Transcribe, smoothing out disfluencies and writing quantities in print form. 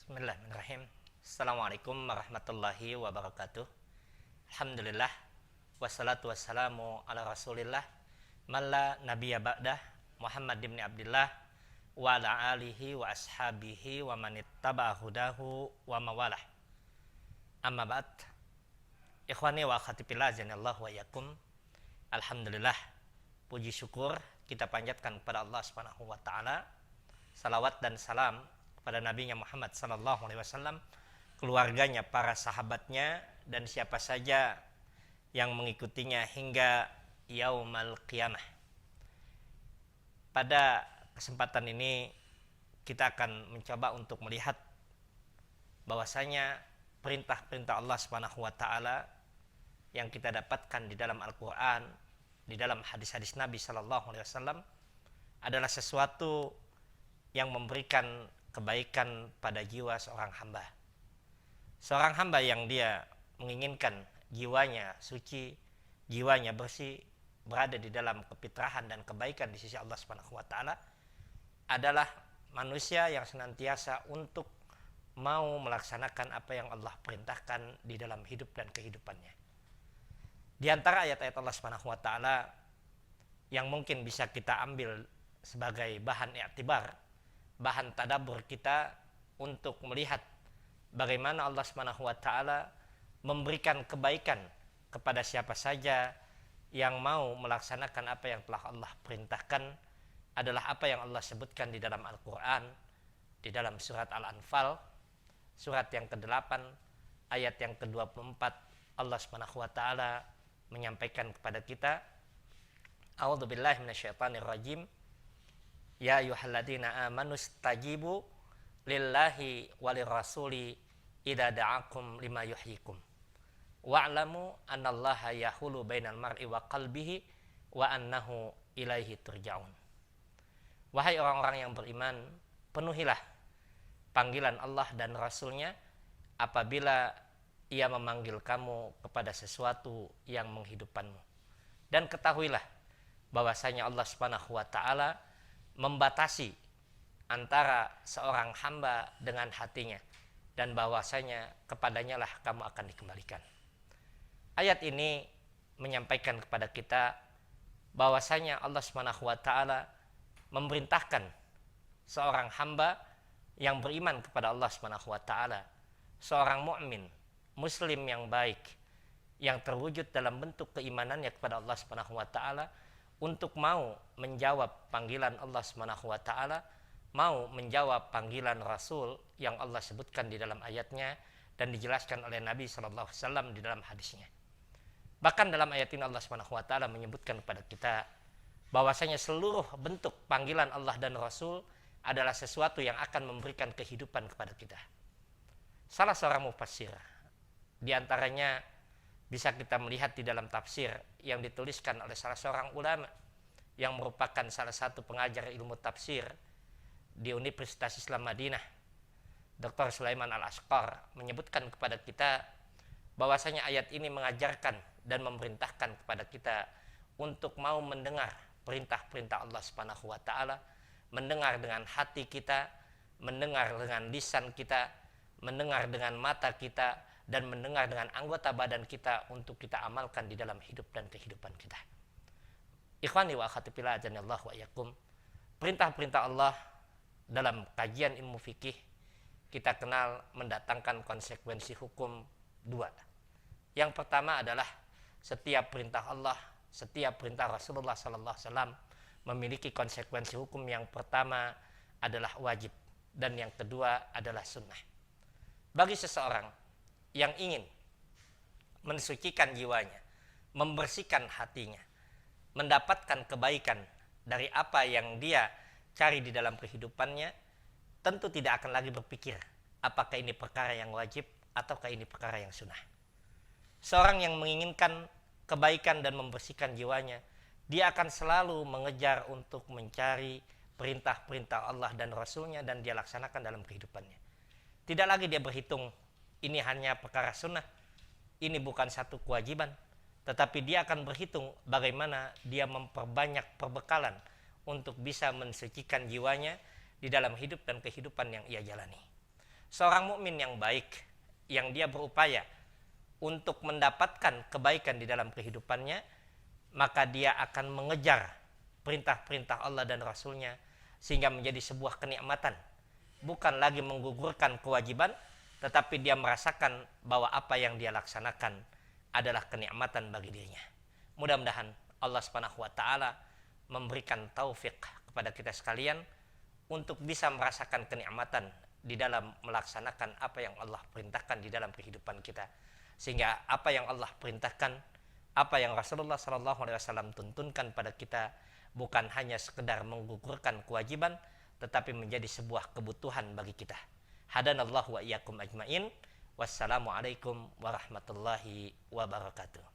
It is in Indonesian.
Bismillahirrahmanirrahim. Assalamualaikum warahmatullahi wabarakatuh. Alhamdulillah wassalatu wassalamu ala rasulillah man la nabiyya ba'dah Muhammad ibn Abdillah wa ala alihi wa ashabihi wa manittaba'a hudahu wa mawalah. Amma ba'd. Ikhwani wa akhwati fillah azanillahu wa iyyakum. Alhamdulillah, puji syukur kita panjatkan kepada Allah Subhanahu wa taala. Salawat dan salam kepada Nabi-Nya Muhammad sallallahu alaihi wasallam, keluarganya, para sahabatnya, dan siapa saja yang mengikutinya hingga yaumal qiyamah. Pada kesempatan ini kita akan mencoba untuk melihat bahwasanya perintah-perintah Allah Subhanahu wa taala yang kita dapatkan di dalam Al-Qur'an, di dalam hadis-hadis Nabi sallallahu alaihi wasallam adalah sesuatu yang memberikan kebaikan pada jiwa seorang hamba. Seorang hamba yang dia menginginkan jiwanya suci, jiwanya bersih, berada di dalam kefitrahan dan kebaikan di sisi Allah Subhanahu wa taala adalah manusia yang senantiasa untuk mau melaksanakan apa yang Allah perintahkan di dalam hidup dan kehidupannya. Di antara ayat-ayat Allah Subhanahu wa taala yang mungkin bisa kita ambil sebagai bahan i'tibar, bahan tadabbur kita untuk melihat bagaimana Allah Subhanahu wa taala memberikan kebaikan kepada siapa saja yang mau melaksanakan apa yang telah Allah perintahkan adalah apa yang Allah sebutkan di dalam Al-Qur'an, di dalam surat Al-Anfal, surat yang ke-8, ayat yang ke-24. Allah Subhanahu wa taala menyampaikan kepada kita, A'udzubillahi minasyaitonirrajim. Ya ayyuhalladzina amanu stajibu lillahi walirrasuli idza da'akum lima yuhyikum wa'lamu annallaha yahulu bainal mar'i wa qalbihi wa annahu ilaihi turja'un. Wahai orang-orang yang beriman, penuhilah panggilan Allah dan Rasulnya apabila ia memanggil kamu kepada sesuatu yang menghidupkanmu. Dan ketahuilah bahwasanya Allah Subhanahu wa taala membatasi antara seorang hamba dengan hatinya, dan bahwasanya kepadanya lah kamu akan dikembalikan. Ayat ini menyampaikan kepada kita bahwasanya Allah Subhanahu wa taala memerintahkan seorang hamba yang beriman kepada Allah Subhanahu wa taala, seorang mukmin, muslim yang baik, yang terwujud dalam bentuk keimanannya kepada Allah Subhanahu wa taala, untuk mau menjawab panggilan Allah Subhanahu wa taala, mau menjawab panggilan Rasul yang Allah sebutkan di dalam ayatnya dan dijelaskan oleh Nabi sallallahu alaihi wasallam di dalam hadisnya. Bahkan dalam ayat ini Allah Subhanahu wa taala menyebutkan kepada kita bahwasanya seluruh bentuk panggilan Allah dan Rasul adalah sesuatu yang akan memberikan kehidupan kepada kita. Salah seorang mufassir di antaranya bisa kita melihat di dalam tafsir yang dituliskan oleh salah seorang ulama yang merupakan salah satu pengajar ilmu tafsir di Universitas Islam Madinah, Dr. Sulaiman Al-Ashqar, menyebutkan kepada kita bahwasanya ayat ini mengajarkan dan memerintahkan kepada kita untuk mau mendengar perintah-perintah Allah Subhanahu wa taala, mendengar dengan hati kita, mendengar dengan lisan kita, mendengar dengan mata kita, dan mendengar dengan anggota badan kita untuk kita amalkan di dalam hidup dan kehidupan kita. Ikhwani wa akhwati fillah azanillahu wa iyyakum. Perintah-perintah Allah dalam kajian ilmu fikih kita kenal mendatangkan konsekuensi hukum dua. Yang pertama adalah setiap perintah Allah, setiap perintah Rasulullah sallallahu alaihi wasallam memiliki konsekuensi hukum. Yang pertama adalah wajib dan yang kedua adalah sunnah. Bagi seseorang yang ingin mensucikan jiwanya, membersihkan hatinya, mendapatkan kebaikan dari apa yang dia cari di dalam kehidupannya, tentu tidak akan lagi berpikir apakah ini perkara yang wajib ataukah ini perkara yang sunnah. Seorang yang menginginkan kebaikan dan membersihkan jiwanya, dia akan selalu mengejar untuk mencari perintah-perintah Allah dan Rasulnya dan dia laksanakan dalam kehidupannya. Tidak lagi dia berhitung ini hanya perkara sunnah, ini bukan satu kewajiban, tetapi dia akan berhitung bagaimana dia memperbanyak perbekalan untuk bisa mensucikan jiwanya di dalam hidup dan kehidupan yang ia jalani. Seorang mukmin yang baik, yang dia berupaya untuk mendapatkan kebaikan di dalam kehidupannya, maka dia akan mengejar perintah-perintah Allah dan Rasulnya sehingga menjadi sebuah kenikmatan. Bukan lagi menggugurkan kewajiban, tetapi dia merasakan bahwa apa yang dia laksanakan adalah kenikmatan bagi dirinya. Mudah-mudahan Allah Subhanahu wa taala memberikan taufik kepada kita sekalian untuk bisa merasakan kenikmatan di dalam melaksanakan apa yang Allah perintahkan di dalam kehidupan kita, sehingga apa yang Allah perintahkan, apa yang Rasulullah SAW tuntunkan pada kita bukan hanya sekedar menggugurkan kewajiban, tetapi menjadi sebuah kebutuhan bagi kita. Hadanallahu wa iyyakum ajmain. Wassalamualaikum warahmatullahi wabarakatuh.